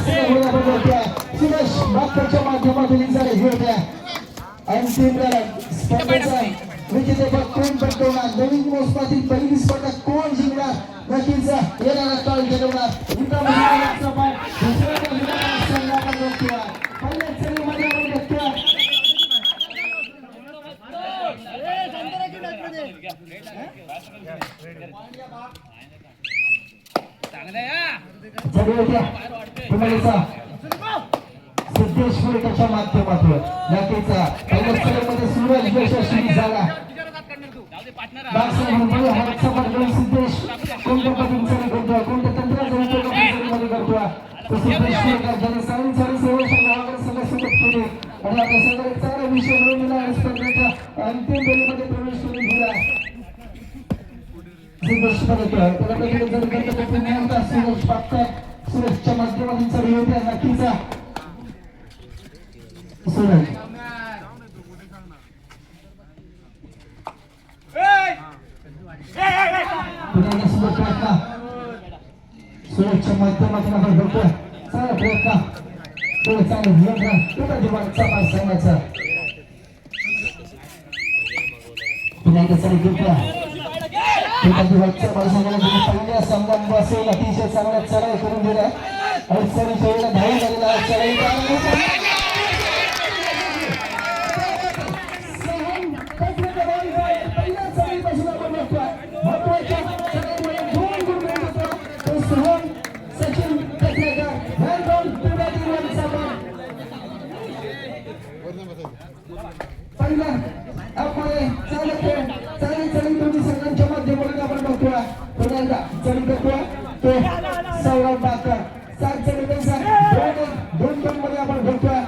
सुरेश बागच्या माध्यमातून होत्या अंतिम स्पर्धेचा विजेतेपद कोण पटकवणार नवीन मोसमातील पहिली स्पर्धा कोण जिंकणार नक्कीच येणारा काळ ठरवणार सिद्धेश्वरीच्या माध्यमातून नक्कीच पहिल्या स्पर्धेमध्ये सूरज यशस्वी झाला सिद्धेश कोणत्या पद्धतीने करतोय कोणत्या तंत्राचा उपयोग करतोय तो सिद्धेश्वर ज्याने साडेसाडे सगळ्यासोबत केले आणि आपल्या सगळे चार विषय मिळवलेला स्पर्धेच्या अंतिम फेरीमध्ये प्रवेश करून दिला सुरेशच्या माध्यमातून चालू होत्या नक्कीचा सूरज सुरेशच्या माध्यमातून आपण बघतोय चांगला प्रयत्न थोडं चांगलं नियंत्रण सांगायचं पुन्हा एकदा चालू घेतला पहिल्या संघात असेल अतिशय चांगला चढाई करून दिला धावून झालेला चढाई सौरभ बाकर दोन मध्ये आपण बघतोय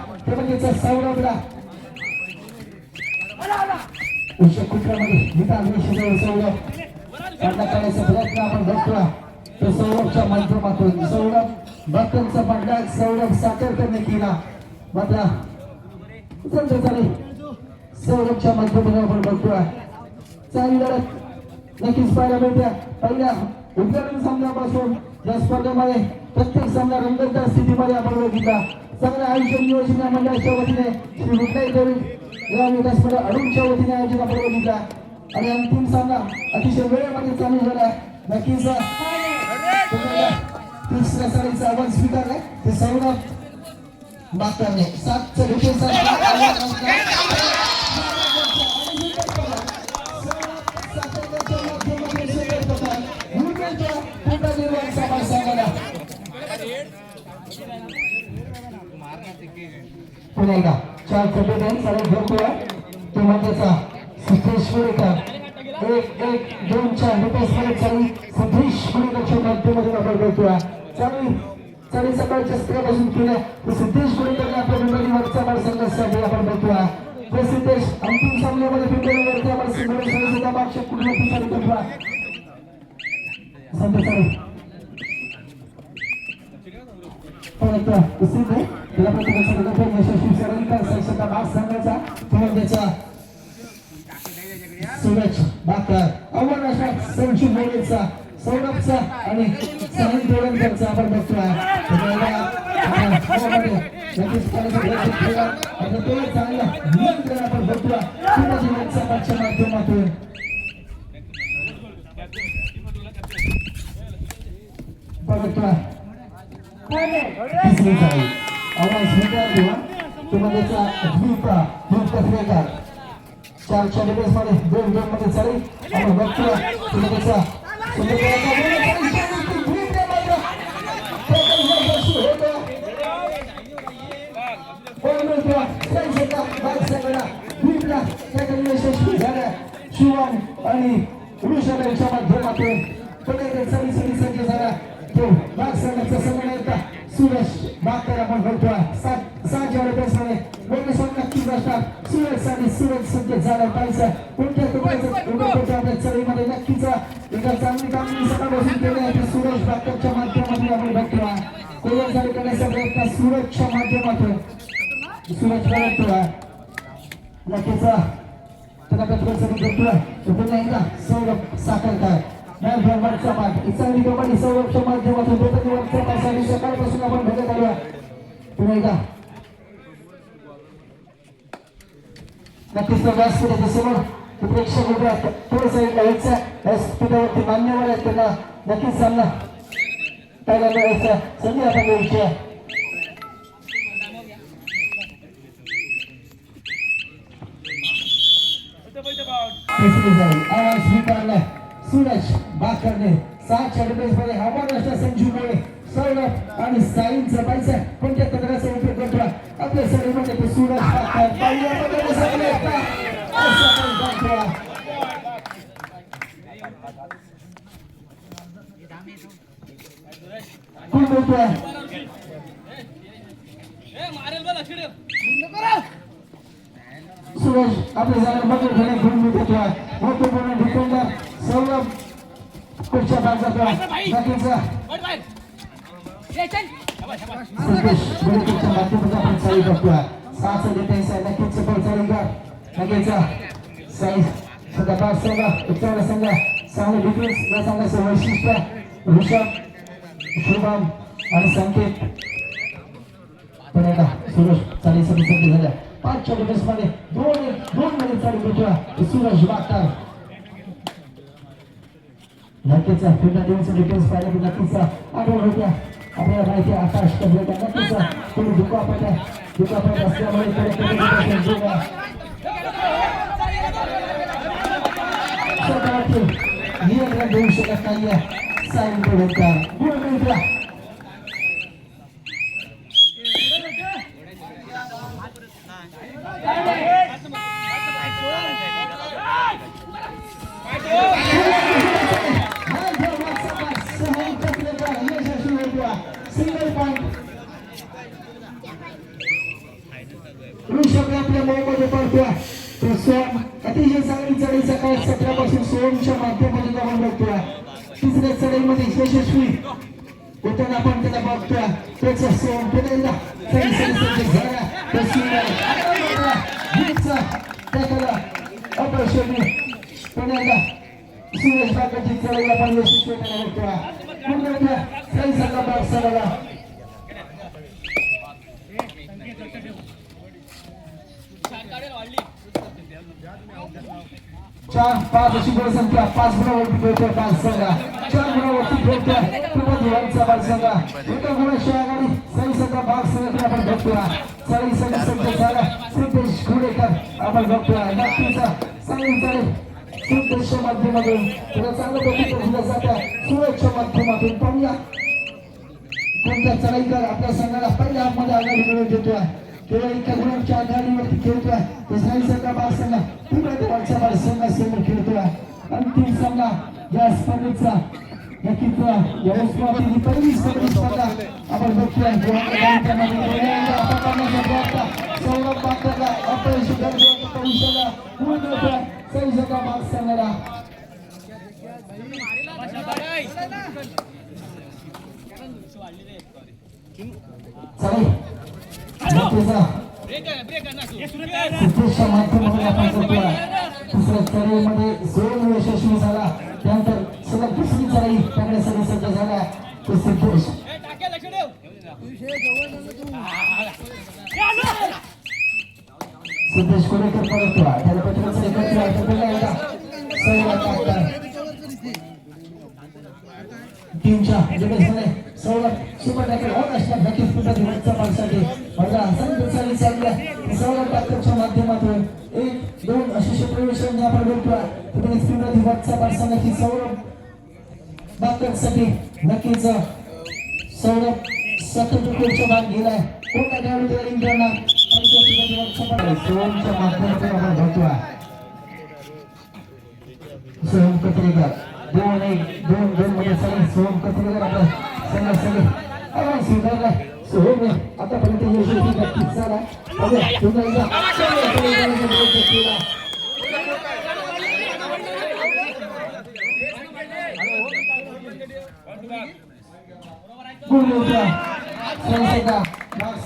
सौरभला सौरभ करण्याचा प्रयत्न आपण बघतोय तो सौरभच्या माध्यमातून सौरभ बाकरचा पडला सौरभ साखरकरने केला मात्र सौरभच्या माध्यमातून आपण बघतोय चांगली लढत नक्कीच पाहायला मिळते पहिल्या उद्घाटन सामन्यापासून या स्पर्धेमध्ये प्रत्येक सामना रंगतदार स्थितीमध्ये आपण बघितला चांगल्या आयोजन नियोजन मंडळाच्या वतीने श्री रुक्माई देवी या विकासमध्ये अडूनच्या वतीने आयोजन आपण बघितला आणि अंतिम सामना अतिशय वेळेमध्ये चालू झाला नक्कीच तिसऱ्या साडीचा आव्हान स्वीकारलाय ते सौरभ बाकरने 7 पुन्हा एकदा 4 चेंडू सारे घेतोय तो म्हणजेचा सिद्धेश्वरीकर 1-1-2-4 मध्ये चालू सिद्धेश्वरीच्या माध्यमातून आपण बघतोय चालू सकाळच्या सत्रापासून केलं तो सिद्धेश्वरीकडे आपल्या मुंबईवरच्या संघासाठी आपण बघतोय तो सिद्धेश अंतिम सामन्यामध्ये पिंपळवरती आपण सिद्धेश्वरीचा मागच्या कुठल्या चालू करतोय संदेश प्रसिद्ध आहे त्याला प्रतिकासाठी यशस्वी सरळीकर संस्थेचा भाग संघाचा त्याचा सूरज बाकर अवराष्ट्र संजू मोरेचा सौरभचा आणि साहिल दोळणकरचा आपण बघतोय चांगला नियंत्रण आपण बघतोय शिवाजीच्या माध्यमातून बघतोय तिसरी साईड आवाज स्वीकार किंवा तुम्हाला धूप 4 डिफेन्स मध्ये 2-2 मध्ये चालेल आपण बघतोय तुम्हाला शिवम आणि ऋषभच्या माध्यमातून सगळी झाला तो भाग संघाचा समन्वय सूरज बाकर आपण बघतोय 7 डिफेन्स मध्ये दोन्ही संघ नक्कीच असतात सूरज संकेत झाला पाहिजे कोणत्या आपल्या चढीमध्ये नक्कीच एका चांगली कामगिरी सकाळपासून केली आहे सूरज बाकरच्या माध्यमातून आपण बघतोय कोण चालू करण्याचा प्रयत्न सूरजच्या माध्यमातून सूरज बघतोय नक्कीच त्याला प्रतिसाद देतोय पुन्हा एकदा सौरभ साखरकर चांगली कबड्डी सौरभच्या माध्यमातून सकाळपासून आपण बघत आलो पुन्हा एकदा नक्कीच व्यासपीठाच्या समोर प्रेक्षक उभे आहेत थोडं साईडला यायचं व्यासपीठावरती मान्यवर आहेत त्यांना नक्कीच सामना पहिला मिळायचा संधी आपण घ्यायची आहे आवाज स्वीकारला सूरज बाकरने 7 मध्ये महाराष्ट्र संजू मोळे सौरभ आणि साईंचा पैसा कोणत्या तंत्राचा उपयोग करतो आपल्या सगळ्यांमध्ये ते सूरज बाकर पहिल्यामध्ये सगळे असा पण करतो कोण बोलतोय सूरज आपल्या जागा मोठे घेणे घेऊन येतोय महत्वपूर्ण डिफेंडर सौरभ पुढच्या बाजूला नक्कीचा संदेश गुरुच्या माध्यमातून आपण चालू करतोय 7 डिफेन्स आहे नक्कीच बॉल चालू कर नक्कीचा साईज सदा पास संघ उत्तर संघ चांगले डिफेन्स या संघाचे वैशिष्ट्य ऋषभ शुभम आणि संकेत पण एकदा सूरज चाळीस संधी झाल्या 5 डिफेन्स मध्ये दोन मध्ये चालू करतोय सूरज बाकर नक्कीच फिल्डर टीमचं डिफेन्स पाहिलं की नक्कीच आठवण होत्या आपल्याला माहिती आहे आकाश कबलेकर नक्कीच थोडी दुखापत असल्यामुळे नियंत्रण देऊ शकत नाहीये साईन कबलेकर गुण मिळतो आपल्या मोहमध्ये पडतोय तो सोम अतिशय चांगली चढाई सकाळी 17 पासून सोमच्या माध्यमातून आपण बघतोय तिसऱ्या चढाईमध्ये यशस्वी होताना आपण त्याला बघतोय त्याचा सोम पुन्हा अपयशनी पुन्हा सूरज बाकरची चढाई आपण यशस्वी होताना बघतोय पुन्हा सही संघ बारसाला 4-5 अशी गोल संख्या 5 गुणावरती खेळतोय 5 संघ 4 गुणावरती खेळतोय खूपच दिवाळीचा बाल संघ एका गुणाशिवाय आघाडी सही संघ भाग संघ आपण बघतोय सही संघ संघ झाला सिद्धेश घोडेकर आपण बघतोय नक्कीच चांगली चालेल सिद्धेशच्या माध्यमातून त्याला चांगलं प्रतिक्रिया दिलं जातं सूरजच्या माध्यमातून पाहूया कोणत्या चढाईकर आपल्या संघाला पहिल्या हाफमध्ये आघाडी मिळवून देतोय केवळ एका गुणाच्या आघाडीवरती खेळतोय दुसऱ्या संघ बाल संघ पुन्हा देवाच्या बाल संघासमोर खेळतोय अंतिम सामना या स्पर्धेचा नक्कीच या स्पर्धेची पहिली स्पर्धा आपण बघतोय सौरभ बाकरला अपयश परीक्षेला पूर्ण सही जगा भाग संघाला सिद्धेशच्या माध्यमातून आपण बघतोय दुसऱ्या चढाईमध्ये जोर यशस्वी झाला त्यानंतर सलग दुसरी चढाई करण्यासाठी सज्ज झाला तो सिद्धेश सिद्धेश कोरेकर परतला त्याला पत्राचं टीमच्या डिफेन्समध्ये सौरभ सुपर टॅकल होत असतात नक्कीच पुढच्या दिवसच्या पालसाठी मला संधी चालली आहे सौरभ बाकरच्या माध्यमातून 1-2 अशी क्षेत्रविषयांनी आपण बोलतोय तुम्ही स्क्रीनवर दिवसचा पालसा नक्की सौरभ बाकरसाठी नक्कीच सौरभ सतत भाग गेलाय कोणता खेळाडू त्याला रिंग करणार आणि सोमच्या माध्यमातून आपण बोलतोय सोम पत्रिका 2-1 मध्ये सगळे सोम पत्रिका आपल्या संघासंघ आवाज स्वीकारला सोहम आतापर्यंत यशस्वी नक्कीच झाला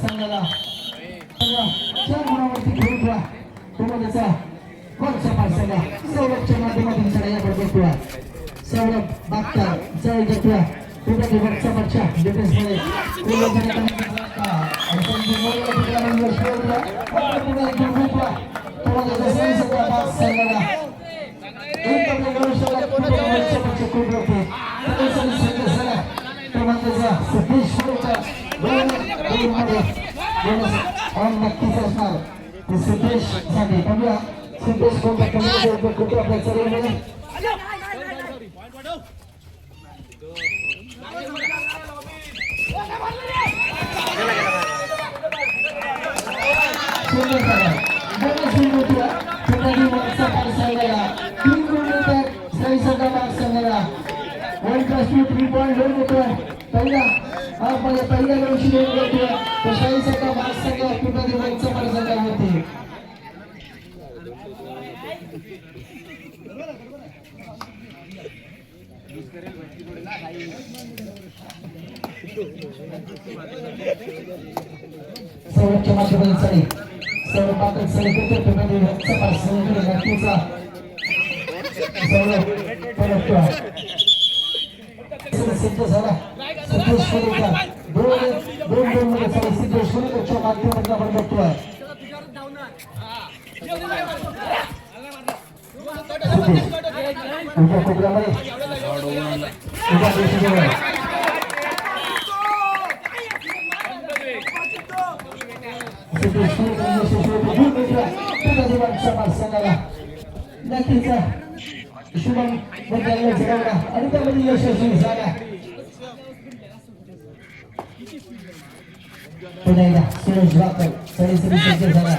संघाला 4 गुणावरती खेळतोय पुन्हा त्याचा वरच्या पासाला सौरभच्या माध्यमातून चढाया बघतोय सौरभ बाकर जय जगतोय पुन्हा वरच्या डिफेन्स मध्ये आणि संधी मोठ्या ठिकाणी यश मिळवलं. आता पुन्हा एक गुरुत्वा तुम्हाला जसं सगळ्या भाग संघाला एकदम वर्षाला पुढे वर्षाचे खूप होते तसं संघ क्रमांकाचा सतीश शिरोडकर दोन मध्ये ऑन नक्कीच असणार ते सतीश साठी बघूया सतीश कोणत्या कमी कुठे आपल्या चढवले पहिला वर्षी शाहीचा भाग संघ कुठे संघ होते सौरभच्या माध्यमातून सरी सौरभ पात्र सरी करते पुढे नक्कीचा सौरभ परत सिद्ध झाला सिद्धेश्वरीचा दोन मध्ये सरी सिद्धेश्वरीच्या माध्यमातून आपण बघतोय उद्या कोपऱ्यामध्ये उद्या देशाजवळ नक्कीच शुभम झगडला आणि त्यामध्ये यशस्वी झाला पुन्हा एकदा सुरेश वाकर सरी सज्ज झाला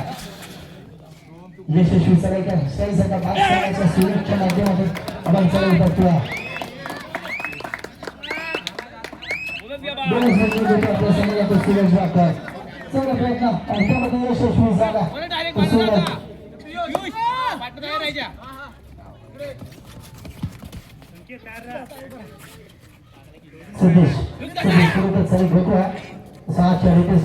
यशस्वी सराईकर सरीचा भाग संघाच्या सुरेशच्या माध्यमातून आपण सराई बघतोय दोन आपल्या संघाचा सुरेश वाकर सगळा प्रयत्न आणि त्यामध्ये यशस्वी झाला सतीश सरी घेतोय 6:40 मध्ये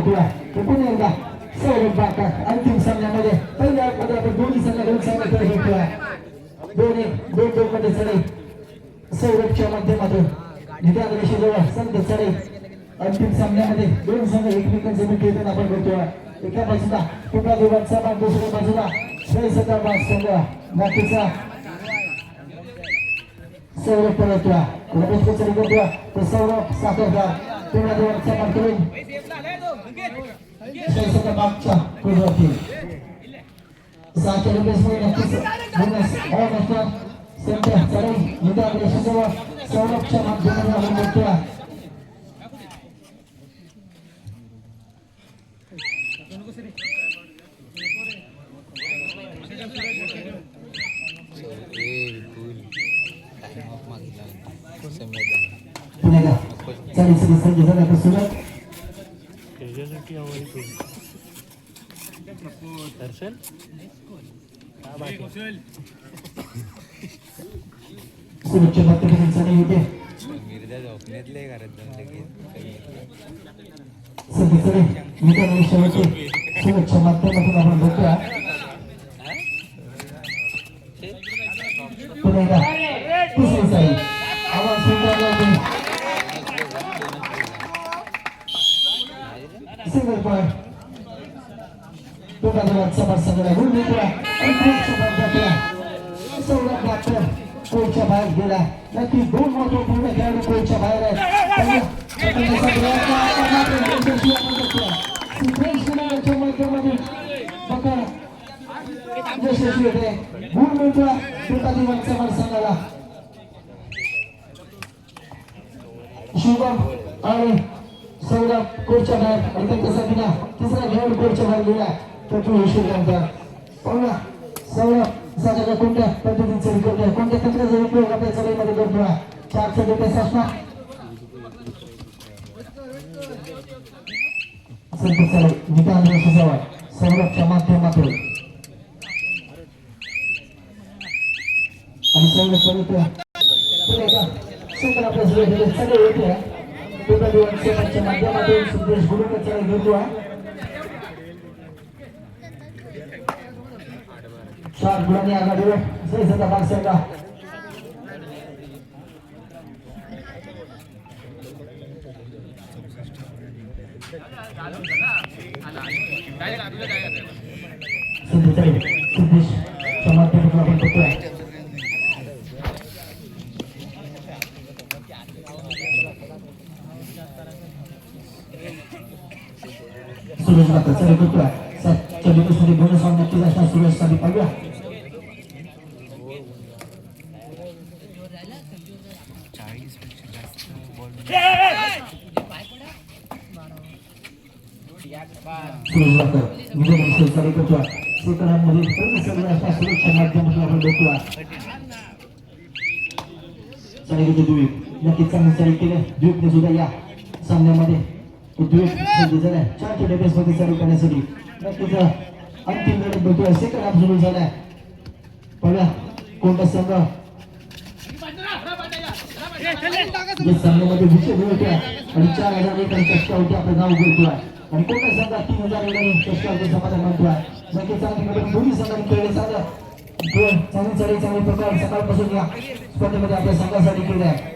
उद्या कुटुंबामध्ये अंतिम सामन्यामध्ये पहिल्या आपण दोन्ही संघाकडून घेतोय दोन मध्ये चढे सौरभच्या माध्यमातून निदान रेषेजवळ संत चढे अंतिम सामन्यामध्ये दोन संघ एकमेकांचे भेट आपण करतोय एका बाजूला कुठला देवांचा भाग दुसऱ्या बाजूला श्रेयसचा भाग संघ बाकीचा सौरभ परतला रमेश चढी करतोय तो सौरभ साखरदार कुठला देवांचा भाग करून श्रेयसचा भागच्या कुठवरती 6:40 मध्ये नक्कीच बोनस ऑन असणार सेंटर चढी निदान रेषेजवळ सौरभच्या माध्यमातून आपण बघतोय संजय झाला सुरत दर्शन सुरतच्या माध्यमातून चढी होते संजय चढी निदान रेषेवरती सुरतच्या माध्यमातून आपण बघतोय पुन्हा एकदा तिसरी साई आवाज सुंदर सिंगल पॉइंट दोघा समोर संघाला गुण मिळतोय आणि खूप समोर जातोय सौरभ डॉक्टर कोलच्या बाहेर गेला नक्की दोन महत्वपूर्ण खेळाडू कोलच्या बाहेर आहेत यशस्वी होते गुण मिळतोय दोघा समोर संघाला शुभम आणि सौरभ कोचच्या बाहेर आणि त्यांच्यासाठी ना तिसरा खेळाडू कोचच्या बाहेर गेला तो श्रीलंका पाहूया सौरभ साधारण कोणत्या पद्धतीने करतोय कोणत्या तंत्राचा उपयोग आपल्या चढाईमध्ये करतोय 4 डिफेन्स असणार निकाल रेषेजवळ सौरभच्या माध्यमातून आणि सौरभ परत सगळे आपल्या सगळे होते दिवसाच्या माध्यमातून सुरेश गुरुचा घेतो आहे 4 गुणांनी आघाडीवर जयसदा बागसंगा सिद्धेश समाप्तीपूर्व आपण बघतोय सुरेश बागकर चला बघतोय सच्चा दिवसमध्ये बोनस ऑन नक्कीच असणार सुरेश साठी पाहूया सुरेश बागकर विजय दिवस चालू करतोय सेकंदांमध्ये पूर्ण सगळं असणार सुरक्षा माध्यमातून आपण बघतोय चढाईचे द्वीप नक्कीच चांगली चढाई केली द्वीपने सुद्धा या सामन्यामध्ये द्वीप झालाय 4 छोट्या बेसमध्ये चालू करण्यासाठी नक्कीच अंतिम लढत बघतोय सेकंड हाफ सुरू झालाय पहिला कोणता संघ जे सामन्यामध्ये विजय मिळवतोय आणि 4000 एकांच्या चष्टावरती आपलं नाव उघडतोय आणि कोणता संघ 3000 एकांच्या चष्टावरती समाधान मानतोय नक्कीच चांगली मदत दोन्ही संघांनी केले चांगली चढाई चांगली प्रकार सकाळपासून या स्पर्धेमध्ये आपल्या संघासाठी केले आहे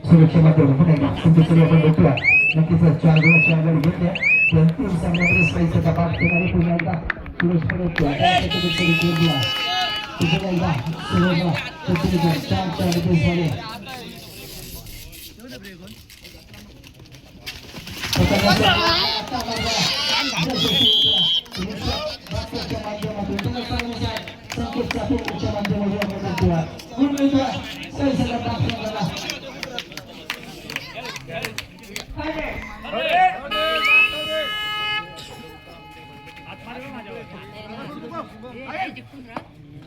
सुरक्षा माध्यमातून आपण बघतोय नक्कीच 4 गुणांची आघाडी घेतल्या अंतिम सामन्यामध्ये स्पाईसचा दबाव करणारे पुन्हा एकदा सुरेश पडतो आता पुन्हा एकदा सुरेशला 4 डिफेन्समध्ये संकेतच्या माध्यमातून आपण बघतोय गुण मिळतोय सैसला टाकण्याला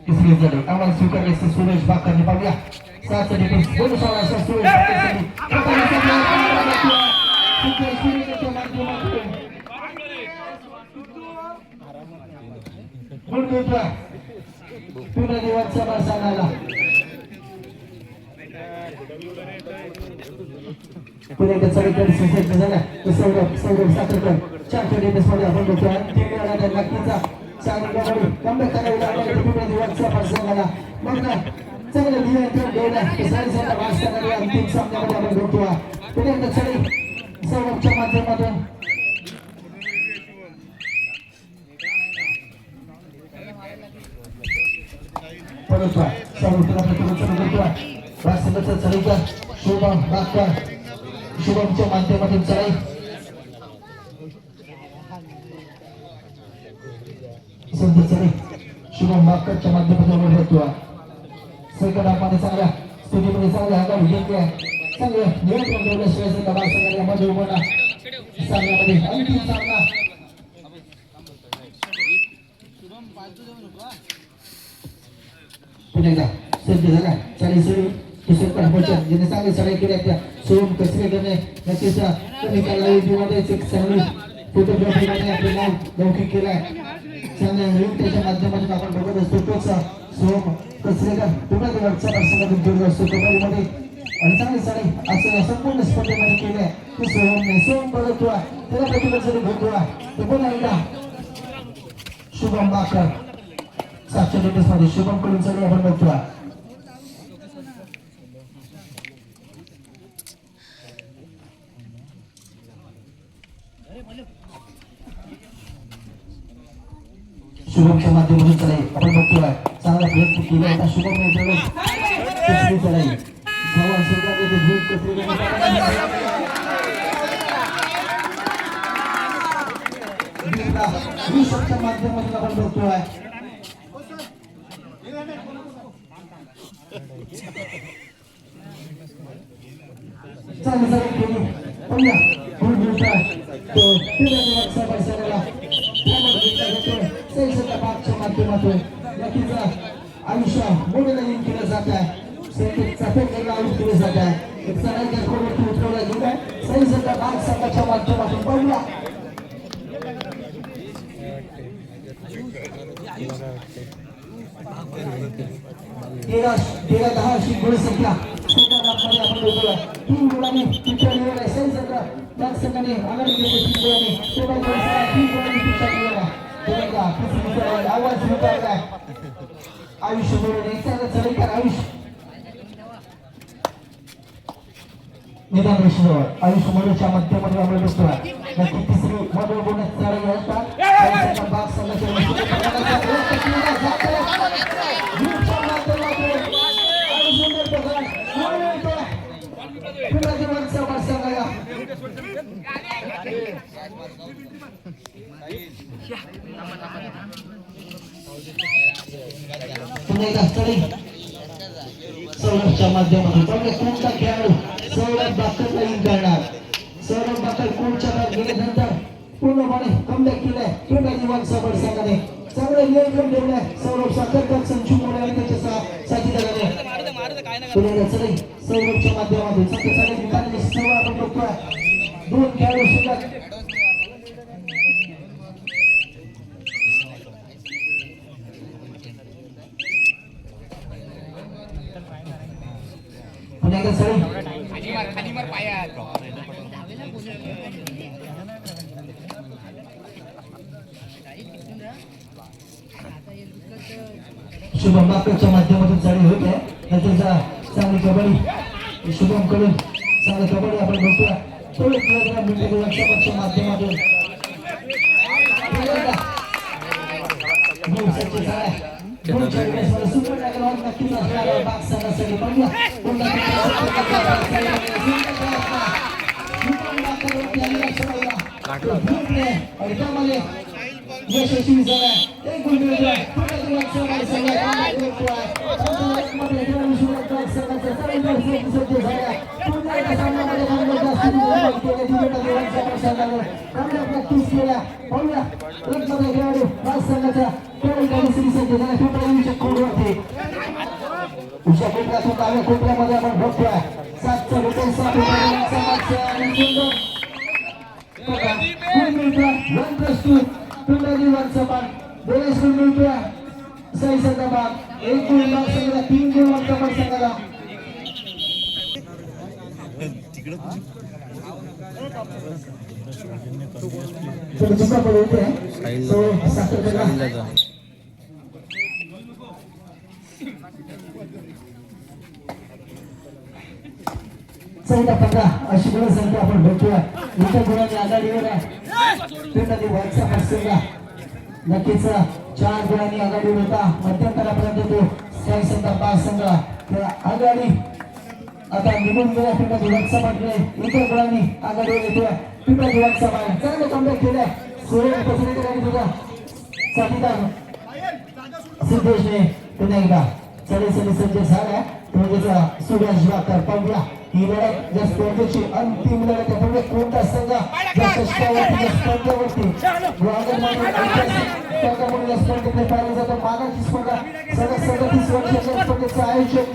तिसरी जड आम्हाला स्वीकारले सुरेश बागकरने पाहूया 7 डिफेन्स बोनस ऑन असा सुरेश गुण मिळतोय पुन्हा दिवसचा बार सांगायला पुणे चढीकडे सुसज्ज झाला सौरभ साखरकर 4 छोटे बेसमध्ये आपण बघतोय 3 वेळा नक्कीचा चांगली गाडी कमी करावी लागली पुणे दिवसचा बार सांगायला मग चांगलं नियंत्रण ठेवलं साईसला वाचताना अंतिम सामन्यामध्ये आपण बघतोय पुणे चढी सौरभच्या माध्यमातून परतवा सौरभला प्रतिबंध करतोय वास्तवाचा चढीचा शुभम बागकर शुभमच्या माध्यमातून चढाई संधी चढाई शुभम बागकरच्या माध्यमातून होतोय सेकंड हाफमध्ये चांगल्या स्थितीमध्ये चांगल्या आघाडी घेतल्या चांगलं नियंत्रण ठेवल्याशिवाय दबाव संघामध्ये उभा सामन्यामध्ये अंतिम सामना पुन्हा एकदा सज्ज झाला 40 किशोर कांबोजकर ज्याने चांगली चढाई केली त्या सोम कसरेकरने नक्कीच कमी कालावधीमध्ये एक चांगली फोटोग्राफीमध्ये आपले नाव लौकिक केलं आहे चांगल्या नृत्याच्या माध्यमातून आपण बघत असतो तोच सोम कसरेकर पुन्हा दिवसच्या वर्षामध्ये जोडला असतो कबड्डीमध्ये आणि चांगली चढाई असं संपूर्ण स्पर्धेमध्ये केली आहे ते सोम बघतोय त्याला प्रतिबंध घेतोय ते पुन्हा एकदा शुभम बागकर 7 डिफेन्समध्ये शुभम कडून चढाई आपण बघतोय शुभमच्या माध्यमातून चढाई आपण बघतोय चांगला प्रयत्न केला होता शुभमने तिसरी चढाई भगवान सरकारने ते भूत कसरीच्या माध्यमातून आपण बघतोय चांगली चढाई केली पहिला भूत मिळतोय तो पुढे वर्षाला सैसच्या बागच्या माध्यमातून नक्कीच आयुष्य मोठे नवीन केलं जात आहे संकेतचा फेकला आउट केलं जात आहे एक चढाईच्या कोणती उतरवला गेला सैसच्या बाग संघाच्या माध्यमातून पाहूया 10 अशी गोल संख्या सेकंड हाफमध्ये आपण बघूया. 3 गोलांनी पिछा दिलेला संघ त्या संघाने आघाडी घेतली. 3 गोलांनी टेबल गोलसह 3 गोलांनी पिछा दिलेला. तेव्हा किती आवाज उठवला आयुष्य बोलून एकदा चढकर आयुष्य निदान रेषेवर आयुष्य मोडच्या मध्यमध्ये आपण बसतोय. नक्की तिसरी मोडल बोलण्यात चालू असतात. भाग संघाच्या सौरभच्या माध्यमातून कोणता खेळाडू सौरभ बाकर लाईन करणार. सौरभ बाकर कोणच्या भाग गेल्यानंतर पूर्णपणे कमबॅक केलाय. पिंपळाजी वाघसाबळ संघाने चांगलं नियोजन ठेवलंय. सौरभ साखरकर संचू मोरे आणि त्याच्या साथीदाराने सौरभच्या माध्यमातून सर्व आपण बघतोय. 2 खेळाडू शिल्लक. शुभम बाकरच्या माध्यमातून चालू होत आहे. त्याचा चांगली कबड्डी शुभम कडून चांगली कबड्डी आपण बघतोय. थोडे पक्षाच्या माध्यमातून नक्कीच असणार बाग संघासाठी यशस्वी झाला. एक गुण मिळतोय. उषा कोपऱ्यातून डाव्या कोपऱ्यामध्ये आपण बघतोय. 7चा विकेट 7 पिंपळाजी वाघसाबळ बोनस गुण मिळतोय. सही संघाबाद 1 गुण बाग संघाला 3 गुण वाघसाबळ संघाला. दुसरा बॉल होते चौदा 15 अशी गुण संख्या आपण बघतोय. इतर गुणांनी आघाडीवर आहे पिंपळाजी वाघसाबळ संघ. नक्कीच 4 गुणांनी आघाडीवर होता. मध्यंतरापर्यंत तो साई संघ बाग संघ आघाडी आता निघून गेला. पिंपळाजी वाघसाबळकडे इतर गुणांनी आघाडीवर येतोय. पिंपळाजी वाघसाबळ चांगलं कमबॅक केलंय. सूर्य पसंत आणि तुझा साथीदार सिद्धेशने पुन्हा एकदा चढीसाठी सज्ज झाला. त्याचा सूर्याज वाकर पाहूया. ही लढत या स्पर्धेची अंतिम लढत आहे. कोणता संघ या स्पर्धेवरती स्पर्धेकडे पाहिलं जातं. मागाची स्पर्धा सलग 37 वर्षाच्या स्पर्धेचं आयोजन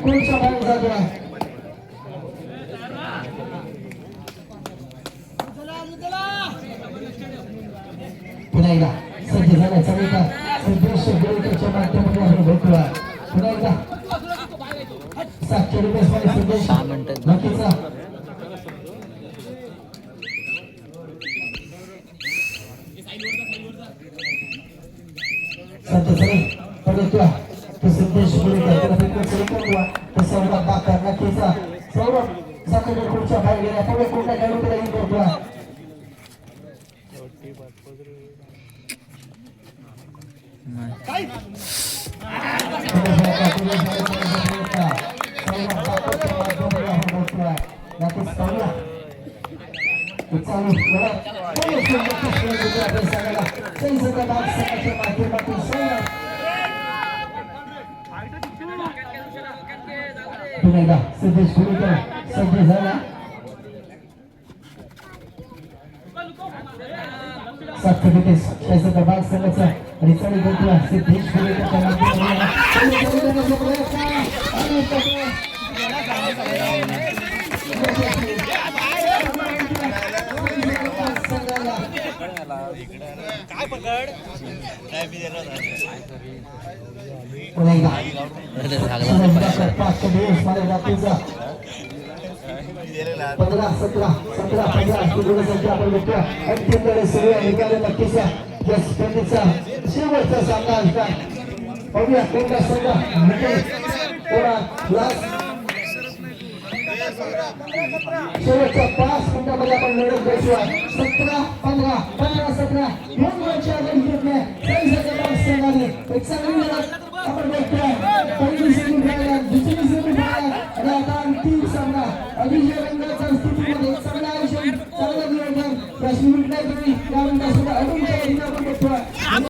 कोणच्या बाहेर जातो आहे. पुन्हा एकदा सज्ज झाला सगळीचा सिद्धेश गोळीच्या माध्यमातून आपण बघतोय. पुन्हा एकदा 700 रुपये सिद्धेश नक्कीचा सज्ज झाले बघतोय. तो सिद्धेश गोळीचा सौरभ बाकर नक्कीचा सौरभ साखर खुर्च्या बाहेर गेल्या. पुढे कोणत्या खेळाडूला येऊन करतोय. सिद्धेश गुरुकर सज्ज झाला. 7 विकेट बाग संघाचा आणि चढी घेतला सिद्धेश गुरुकर पुन्हा एकदा 520 मध्ये जातीचा 15-17 गुण संख्या आपण बघतो. अंतिम लढत सुरू आहे. निकाल नक्कीच या स्पर्धेचा शेवटचा सामना असणार. बघूया कोणता संघ शेवटच्या 5 मिनिटांमध्ये आपण लढत बघूया. 17-15 15-17 दोन गुणांच्या आघाडीत संघाने एक चांगली